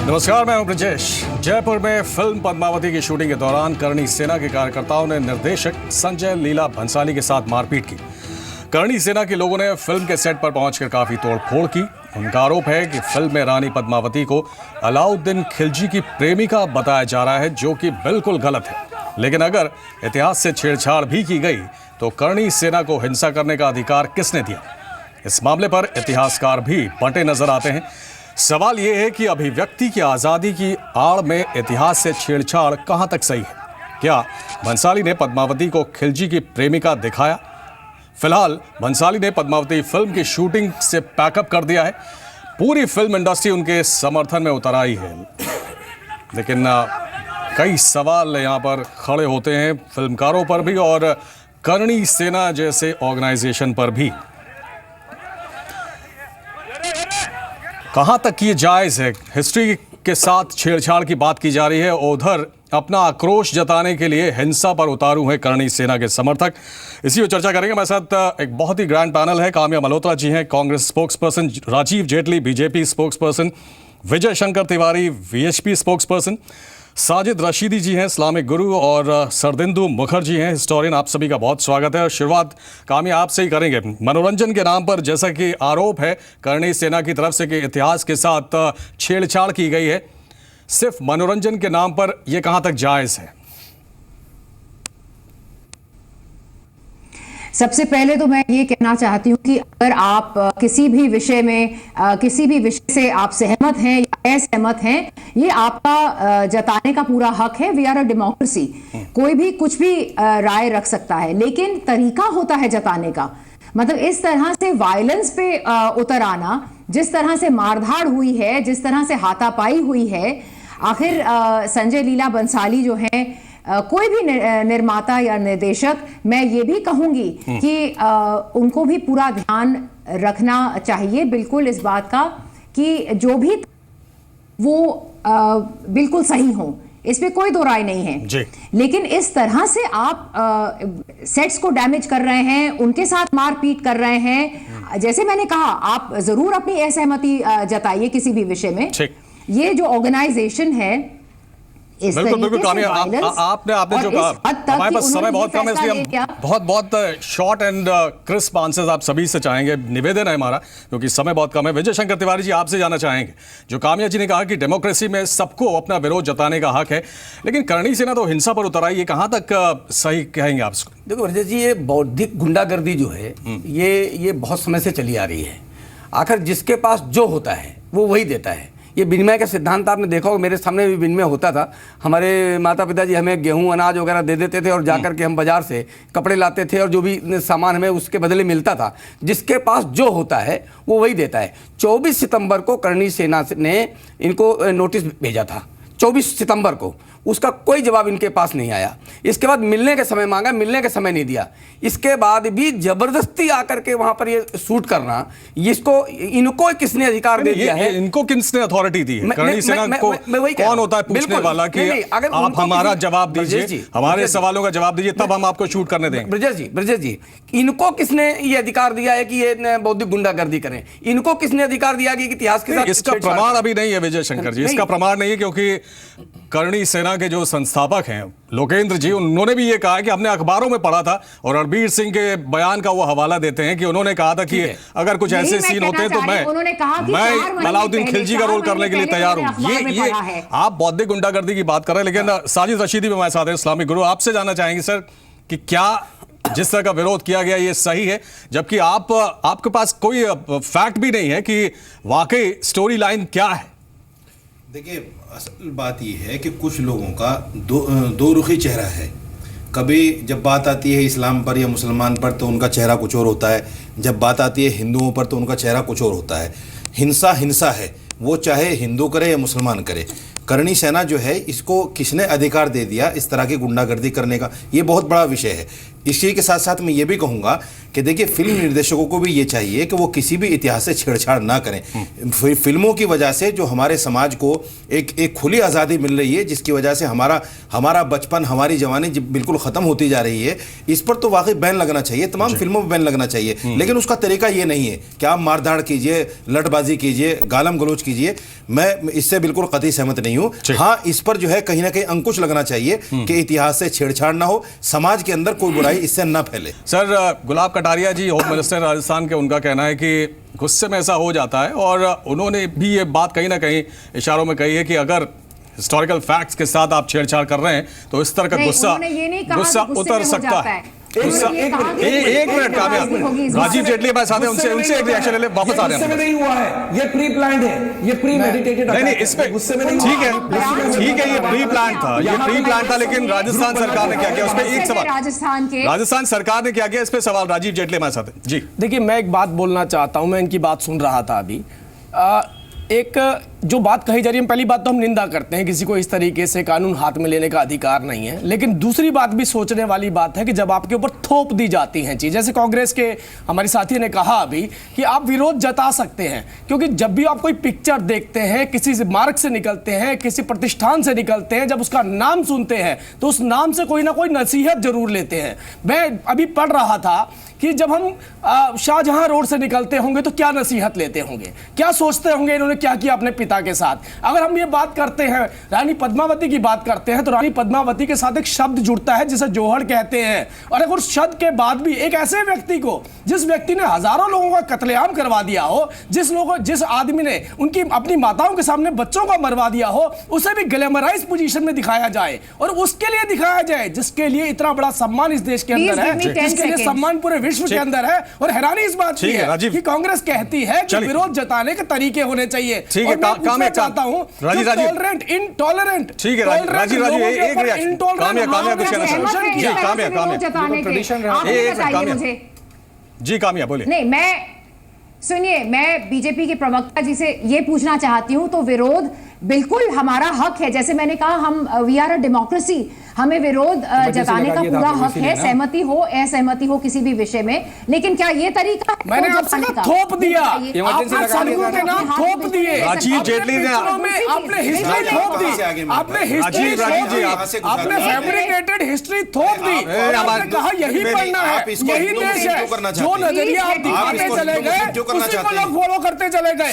नमस्कार, मैं हूं ब्रजेश। जयपुर में फिल्म पद्मावती की शूटिंग के दौरान करणी सेना के कार्यकर्ताओं ने निर्देशक संजय लीला भंसाली के साथ मारपीट की। करणी सेना के लोगों ने फिल्म के सेट पर पहुंचकर काफी तोड़फोड़ की। उनका आरोप है कि फिल्म में रानी पद्मावती को अलाउद्दीन खिलजी की प्रेमिका बताया जा रहा है, जो कि बिल्कुल गलत है। लेकिन अगर इतिहास से छेड़छाड़ भी की गई तो करणी सेना को हिंसा करने का अधिकार किसने दिया? इस मामले पर इतिहासकार भी बंटे नजर आते हैं। सवाल यह है कि अभिव्यक्ति की आजादी की आड़ में इतिहास से छेड़छाड़ कहां तक सही है? क्या भंसाली ने पद्मावती को खिलजी की प्रेमिका दिखाया? फिलहाल भंसाली ने पद्मावती फिल्म की शूटिंग से पैकअप कर दिया है। पूरी फिल्म इंडस्ट्री उनके समर्थन में उतर आई है, लेकिन कई सवाल यहां पर खड़े होते हैं फिल्मकारों पर भी और करणी सेना जैसे ऑर्गेनाइजेशन पर भी। कहां तक ये जायज है? हिस्ट्री के साथ छेड़छाड़ की बात की जा रही है, उधर अपना आक्रोश जताने के लिए हिंसा पर उतारू हैं करणी सेना के समर्थक। इसी पर चर्चा करेंगे। हमारे साथ एक बहुत ही ग्रैंड पैनल है। काम्या मल्होत्रा जी हैं, Congress spokesperson, Rajeev Jaitley BJP spokesperson, Vijay Shankar Tiwari VHP spokesperson, Sajid Rashidi ji हैं इस्लामिक गुरु, और सरदिंदु मुखर्जी हैं हिस्टोरियन। आप सभी का बहुत स्वागत है। और शुरुआत काम्या आपसे ही करेंगे। मनोरंजन के नाम पर जैसा कि आरोप है करणी सेना की तरफ से कि इतिहास के साथ छेड़छाड़ की गई है, सिर्फ मनोरंजन के नाम पर यह कहां तक जायज है? सबसे पहले तो मैं ये कहना चाहती हूँ कि अगर आप किसी भी विषय से आप सहमत हैं या असहमत हैं, ये आपका जताने का पूरा हक है। We are a democracy. कोई भी कुछ भी राय रख सकता है, लेकिन तरीका होता है जताने का। मतलब इस तरह से वायलेंस पे उतर आना, जिस तरह से मारधाड़ हुई है, जिस तरह से हाथापाई हुई है, आखिर संजय लीला भंसाली जो हैं, कोई भी निर्माता या निर्देशक, मैं ये भी कहूंगी कि उनको भी पूरा ध्यान रखना चाहिए बिल्कुल इस बात का कि जो भी वो बिल्कुल सही हो, इसमें कोई दो राय नहीं है जी। लेकिन इस तरह से आप सेट्स को डैमेज कर रहे हैं, उनके साथ मारपीट कर रहे हैं। जैसे मैंने कहा, आप जरूर अपनी असहमति जताइए किसी भी विषय में। ये जो ऑर्गेनाइजेशन है, बिल्कुल काम्या, आपने जो कहा, हमारे पास समय बहुत कम है, इसलिए हम बहुत शॉर्ट एंड क्रिस्प आंसर्स आप सभी से चाहेंगे। निवेदन है हमारा, क्योंकि समय बहुत कम है। विजय शंकर तिवारी जी, आपसे जानना चाहेंगे, जो काम्या जी ने कहा कि डेमोक्रेसी में सबको अपना विरोध जताने का हक है, लेकिन करणी सेना तो हिंसा पर उतर आई, ये कहां तक सही कहेंगे आप इसको? देखो विजय जी, ये बौद्धिक गुंडागर्दी जो है ये बहुत समय से चली आ रही है। आखिर जिसके पास जो होता है वो वही देता है। ये विनिमय का सिद्धांत आपने देखा होगा, मेरे सामने भी विनिमय होता था। हमारे माता पिता जी हमें गेहूं अनाज वगैरह दे देते थे और जाकर के हम बाजार से कपड़े लाते थे और जो भी सामान हमें उसके बदले मिलता था। जिसके पास जो होता है वो वही देता है। 24 सितंबर को करणी सेना ने इनको नोटिस भेजा था, 24 सितंबर को। उसका कोई जवाब इनके पास नहीं आया। इसके बाद मिलने का समय मांगा, मिलने का समय नहीं दिया। इसके बाद भी जबरदस्ती आकर के वहां पर ये शूट करना, इनको किसने अधिकार दे दिया है? इनको किसने अथॉरिटी दी है? करणी सेना को कौन होता है पूछने वाला कि आप हमारा जवाब दीजिए, हमारे सवालों का जवाब दीजिए, तब हम आपको शूट करने देंगे? ब्रजेश जी, इनको किसने ये अधिकार दिया है कि ये बौद्धिक गुंडागर्दी करें? इनको किसने अधिकार दिया कि इतिहास के साथ? इसका प्रमाण अभी नहीं है विजय शंकर जी, इसका प्रमाण नहीं है, क्योंकि करणी सेना के जो संस्थापक हैं लोकेंद्र जी, उन्होंने भी ये कहा कि हमने अखबारों में पढ़ा था, और रणबीर सिंह के बयान का वो हवाला देते हैं कि उन्होंने कहा था कि अगर कुछ ऐसे सीन होते हैं तो मैं अलाउद्दीन खिलजी का रोल करने के लिए तैयार हूं। ये आप बौद्धिक गुंडागर्दी की बात कर रहे हैं, लेकिन साजिद रशीदी भी हमारे साथ है, इस्लामिक गुरु। आपसे जानना चाहेंगे सर कि क्या जिस तरह का विरोध किया गया ये सही है, जबकि आपके पास कोई फैक्ट भी नहीं है कि वाकई स्टोरी लाइन क्या है? देखिए, असल बात यह है कि कुछ लोगों का दो रुखी चेहरा है। कभी जब बात आती है इस्लाम पर या मुसलमान पर तो उनका चेहरा कुछ और होता है, जब बात आती है हिंदुओं पर तो उनका चेहरा कुछ और होता है। हिंसा हिंसा है, वो चाहे हिंदू करे या मुसलमान करे। करणी सेना जो है, इसको किसने अधिकार दे दिया इस तरह की गुंडागर्दी करने का, ये बहुत बड़ा विषय है। इसी के साथ साथ मैं ये भी कहूँगा कि देखिए फिल्म निर्देशकों को भी ये चाहिए कि वो किसी भी इतिहास से छेड़छाड़ ना करें। फिल्मों की वजह से जो हमारे समाज को एक खुली आज़ादी मिल रही है, जिसकी वजह से हमारा बचपन, हमारी जवानी बिल्कुल ख़त्म होती जा रही है, इस पर तो वाकई बैन लगना चाहिए, तमाम फिल्मों पर बैन लगना चाहिए। लेकिन उसका तरीका ये नहीं है कि आप मारधाड़ कीजिए, लटबाजी कीजिए, गालम गलोच कीजिए। मैं इससे बिल्कुल कतई सहमत नहीं हूँ। हाँ, इस पर जो है कहीं ना कहीं अंकुश लगना चाहिए कि इतिहास से छेड़छाड़ ना हो, समाज के अंदर कोई बुराई इससे न फैले। सर, गुलाब कटारिया जी होम मिनिस्टर राजस्थान के, उनका कहना है कि गुस्से में ऐसा हो जाता है, और उन्होंने भी ये बात कहीं ना कहीं इशारों में कही है कि अगर हिस्टोरिकल फैक्ट्स के साथ आप छेड़छाड़ कर रहे हैं तो इस तरह का गुस्सा उतर सकता है। एक मिनट कामयाब, राजीव जेटली हमारे साथ हैं, उनसे एक रिएक्शन ले, वापस आ रहे हैं। नहीं हुआ है, ये प्री प्लान्ड है, ये प्री मेडिटेटेड। नहीं, इस पे ठीक है, ये प्री प्लान था, लेकिन राजस्थान सरकार ने क्या किया, उस पर एक सवाल, राजस्थान सरकार ने क्या किया, इस पे सवाल राजीव जेटली हमारे साथ हैं जी। देखिए, मैं एक बात बोलना चाहता हूं, मैं इनकी बात सुन रहा था अभी। एक जो बात कही जा रही है, पहली बात तो हम निंदा करते हैं, किसी को इस तरीके से कानून हाथ में लेने का अधिकार नहीं है। लेकिन दूसरी बात भी सोचने वाली बात है कि जब आपके ऊपर थोप दी जाती हैं चीज़, जैसे कांग्रेस के हमारे साथी ने कहा अभी कि आप विरोध जता सकते हैं, क्योंकि जब भी आप कोई पिक्चर देखते हैं, किसी मार्ग से निकलते हैं, किसी प्रतिष्ठान से निकलते हैं, जब उसका नाम सुनते हैं तो उस नाम से कोई ना कोई नसीहत जरूर लेते हैं। मैं अभी पढ़ रहा था कि जब हम शाहजहां रोड से निकलते होंगे तो क्या नसीहत लेते होंगे, क्या सोचते होंगे इन्होंने क्या किया अपने पिता के साथ। अगर हम ये बात करते हैं, रानी पद्मावती की बात करते हैं, तो रानी पद्मावती के साथ एक शब्द जुड़ता है जिसे जोहड़ कहते हैं। और अगर उस शब्द के बाद भी एक ऐसे व्यक्ति को, जिस व्यक्ति ने हजारों लोगों का कत्लेआम करवा दिया हो, जिस आदमी ने उनकी अपनी माताओं के सामने बच्चों को मरवा दिया हो, उसे भी ग्लैमराइज पोजीशन में दिखाया जाए, और उसके लिए दिखाया जाए जिसके लिए इतना बड़ा सम्मान इस देश के अंदर है, जिसके लिए सम्मान पूरे विश्व के अंदर है। और हैरानी इस बात की है कि कांग्रेस कहती है कि विरोध जताने के तरीके होने चाहिए। ठीक है, काम चाहता हूं टॉलरेंट इनटॉलरेंट, ठीक है राजीव एक रिएक्शन, कामया कुछ कहना चाहते हैं जी। कामया जी, कामया बोले। नहीं, सुनिए, मैं बीजेपी के प्रवक्ता जी से ये पूछना चाहती हूं, तो विरोध बिल्कुल हमारा हक है। जैसे मैंने कहा, हम वी आर अ डेमोक्रेसी, हमें विरोध जताने का पूरा हक है, सहमति हो असहमति हो किसी भी विषय में। लेकिन क्या ये तरीका है? मैंने आपसे थोप दिया, आपने सड़कों के नाम थोप दिए, राजीव जेटली ने आपने हिस्ट्री थोप दी, आपने हिस्ट्री थोप दी, आपने फैब्रिकेटेड हिस्ट्री थोप दी। आपने कहा यही पढ़ना है, यही देश है। जो नजरिया आप दिखाते चले गए उसी को लोग फॉलो करते चले गए।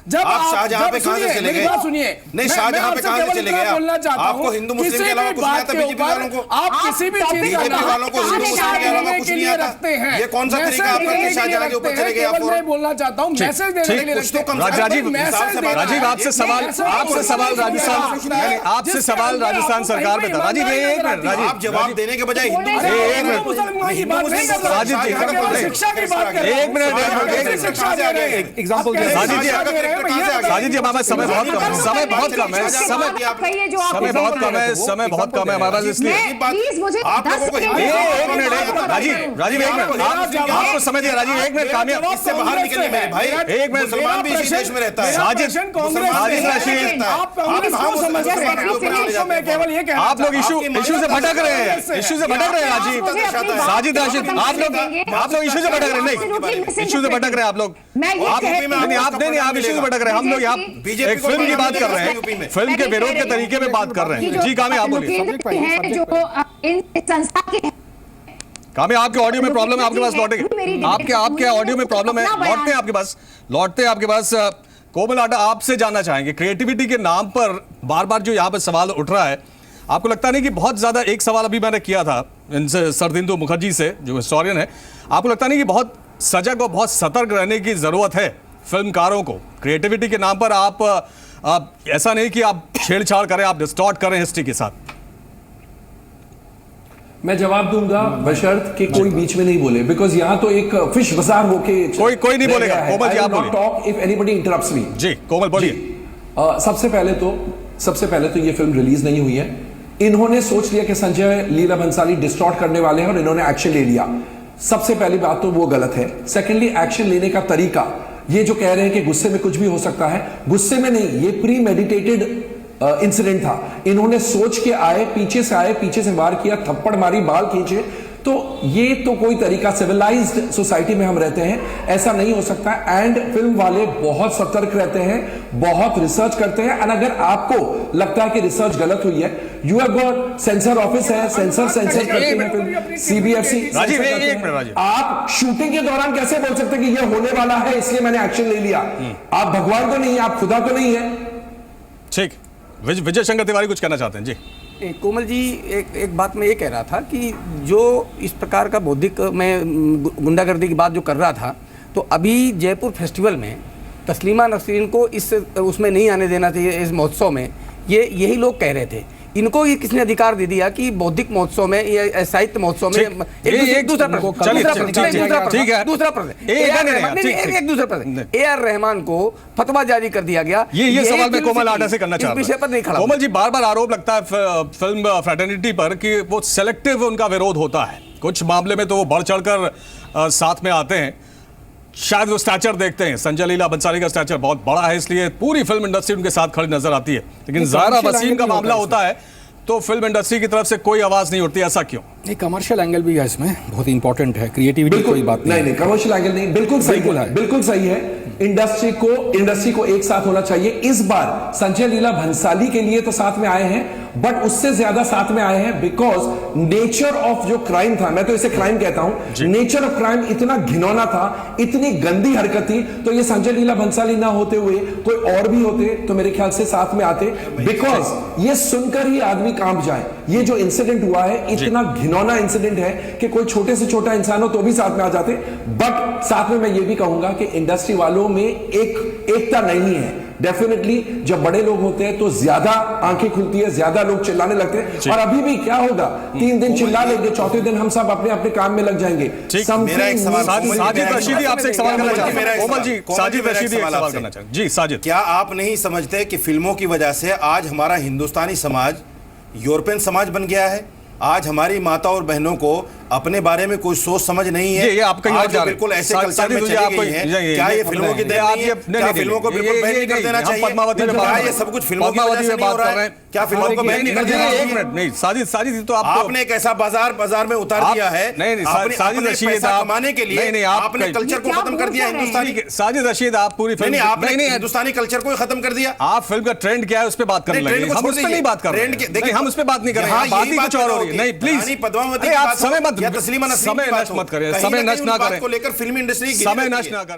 जब आप शाहजहां पे कहां से चले गए? सुनिए, नहीं, शाहजहां पे कहां से चले गए? बोलना चाहता हूं, आपको हिंदू मुस्लिम के अलावा कुछ नहीं आता? बीजेपी वालों को आप किसी भी चीज बीजेपी वालों को हिंदू मुस्लिम के अलावा कुछ नहीं आता? रखते हैं। ये कौन सा तरीका आपका कि शाहजहां के ऊपर चले गए आप? मैं बोलना चाहता हूं, मैसेज देने के लिए रखते हैं। राजीव आपसे सवाल राजस्थान सरकार में था। राजीव एक मिनट, राजीव आप जवाब देने के बजाय मुसलमान की बात नहीं कर रहा, शिक्षा की बात कर रहे हैं। एक मिनट, शिक्षा दे रहे हैं, एग्जांपल दे राजीव जी, हमारा समय बहुत कम है, समय बहुत कम है हमारे पास, इसलिए एक मिनट राजीव एक मिनट, आपको समझ दिया राजीव, एक मिनट कामयाब, इससे बाहर निकलिए मेरे भाई। एक मिनट, मुसलमान भी इसी देश में रहता है। आप लोग इशू से भटक रहे हैं, राजीव साजिद राशिद, आप लोग इशू से भटक रहे हैं। नहीं, इशू से भटक रहे हैं आप लोग, आप इशू से भटक रहे हैं। हम लोग यहाँ एक फिल्म की बात कर रहे हैं, फिल्म के विरोध के तरीके में बात कर रहे हैं। जी कामया, आप बोलिए। कामया, आपके ऑडियो में प्रॉब्लम है, आपके पास लौटेंगे, आपके ऑडियो में प्रॉब्लम है, लौटते हैं आपके पास। कोमल आटा, आपसे जानना चाहेंगे, क्रिएटिविटी के नाम पर बार बार जो यहाँ पर सवाल उठ रहा है, आपको लगता नहीं कि बहुत ज्यादा, एक सवाल अभी मैंने किया था इनसे, सरदिंदु मुखर्जी से जो हिस्टोरियन है, आपको लगता नहीं कि बहुत सजग और बहुत सतर्क रहने की जरूरत है फिल्मकारों को? क्रिएटिविटी के नाम पर आप ऐसा नहीं कि आप छेड़छाड़ करें, आप डिस्टॉर्ट करें हिस्ट्री के साथ। मैं जवाब दूंगा बशर्त कि कोई बीच में नहीं बोले, बिकॉज यहाँ तो एक फिश बाजार होके कोई नहीं बोलेगा। कोमल जी, आप बोलिए। टॉक इफ एनीबडी इंटरप्ट्स मी। जी कोमल बोलिए। सबसे पहले तो ये फिल्म रिलीज नहीं हुई है। इन्होंने सोच लिया कि संजय लीला भंसाली डिस्टॉर्ट करने वाले हैं और इन्होंने एक्शन ले लिया। सबसे पहली बात तो वो गलत है। सेकेंडली, एक्शन लेने का तरीका, ये जो कह रहे हैं कि गुस्से में कुछ भी हो सकता है, गुस्से में नहीं, ये प्री मेडिटेटेड इंसिडेंट था। इन्होंने सोच के आए, पीछे से वार किया, थप्पड़ मारी, बाल खींचे। तो ये तो कोई तरीका, सिविलाइज्ड सोसाइटी में हम रहते हैं, ऐसा नहीं हो सकता। एंड फिल्म वाले बहुत सतर्क रहते हैं, बहुत रिसर्च करते हैं। एंड अगर आपको लगता है कि रिसर्च गलत हुई है, you have got sensor office है, सेंसर करते हैं फिल्म, CBFC। राजीव, एक मिनट राजीव, आप शूटिंग के दौरान कैसे बोल सकते हैं कि ये होने वाला है इसलिए मैंने एक्शन ले लिया? आप भगवान तो नहीं है, आप खुदा तो नहीं है। ठीक, विजय शंकर तिवारी कुछ कहना चाहते हैं जी। कोमल जी, एक बात मैं ये कह रहा था कि जो इस प्रकार का बौद्धिक मैं गुंडागर्दी की बात जो कर रहा था, तो अभी जयपुर फेस्टिवल में तस्लीमा नसरीन को इस उसमें नहीं आने देना चाहिए, इस महोत्सव में, यही लोग कह रहे थे। इनको ये किसने अधिकार दे दिया कि बौद्धिक महोत्सव में या साहित्य महोत्सव में एक दूसरा प्रश्न AR रहमान को फतवा जारी कर दिया गया। ये सवाल मैं कोमल आडा से करना चाह रहा हूं। विषय पर नहीं खड़ा। कोमल जी, बार बार आरोप लगता है फिल्म फ्रेटर्निटी पर कि वो सेलेक्टिव उनका विरोध होता है। कुछ मामले में तो वो बढ़ चढ़कर साथ में आते हैं, शायद वो स्टैचर देखते हैं, संजय लीला भंसाली का स्टैचर बहुत बड़ा है, इसलिए पूरी फिल्म इंडस्ट्री उनके साथ खड़ी नजर आती है। लेकिन ज़ारा वसीम का मामला होता है तो फिल्म इंडस्ट्री की तरफ से कोई आवाज नहीं उठती, ऐसा क्यों? नहीं, कमर्शियल एंगल भी है इसमें, बहुत इंपॉर्टेंट है। क्रिएटिविटी कोई बात नहीं, कमर्शियल एंगल नहीं, बिल्कुल सही है। इंडस्ट्री को एक साथ होना चाहिए। इस बार संजय लीला भंसाली के लिए तो साथ में आए हैं, बट उससे ज्यादा साथ में आए हैं बिकॉज नेचर ऑफ जो क्राइम था, मैं तो इसे क्राइम कहता हूं, नेचर ऑफ क्राइम इतना घिनौना था, इतनी गंदी हरकत थी। तो ये संजय लीला भंसाली ना होते हुए कोई और भी होते तो मेरे ख्याल से साथ में आते, बिकॉज ये सुनकर ही आदमी कांप जाए। ये जो इंसिडेंट हुआ है, इतना घिनौना इंसिडेंट है कि कोई छोटे से छोटा इंसान हो तो भी साथ में आ जाते। बट साथ में मैं ये भी कहूंगा कि इंडस्ट्री वालों में एकता नहीं है। डेफिनेटली जब बड़े लोग होते हैं तो ज्यादा आंखें खुलती है, ज्यादा लोग चिल्लाने लगते हैं। और अभी भी क्या होगा, 3 दिन चिल्ला लेंगे, चौथे दिन हम सब अपने अपने काम में लग जाएंगे। मेरा एक सवाल, साजिद रशीदी आपसे एक सवाल करना चाहते हैं। कोमल जी, साजिद रशीदी एक सवाल करना चाहते हैं जी। साजिद, क्या आप नहीं समझते कि फिल्मों की वजह से आज हमारा हिंदुस्तानी समाज यूरोपियन समाज बन गया है? आज हमारी माता और बहनों को अपने बारे में कोई सोच समझ नहीं है। ये आप कहीं और जा रहे हैं। बिल्कुल ऐसे कल्चर में चली गई है। क्या ये फिल्मों की देन नहीं है? क्या फिल्मों को बिल्कुल बैन नहीं कर देना चाहिए? क्या ये सब कुछ फिल्मों की वजह से नहीं हो रहा है? क्या फिल्मों को बैन नहीं कर देना चाहिए? एक मिनट, नहीं साजिद, तो आपने एक ऐसा बाजार में उतार दिया है। नहीं, साजिद रशीद, पैसा कमाने के लिए आपने कल्चर को खत्म कर दिया हिंदुस्तानी। साजिद रशीद, आप पूरी फिल्म नहीं, आपने हिंदुस्तानी कल्चर को खत्म कर दिया। आप फिल्म का ट्रेंड क्या है उस पर बात करने लगे, हम उस पर नहीं बात कर रहे हैं। देखिए, हम उस पर बात नहीं कर रहे हैं, बात ही कुछ और हो रही है। नहीं, प्लीज पद्मावती, आप समय मत या तस्लीमा नसरीन समय नष्ट मत करें, समय नष्ट ना करें, को लेकर फिल्मी इंडस्ट्री समय नष्ट ना करें।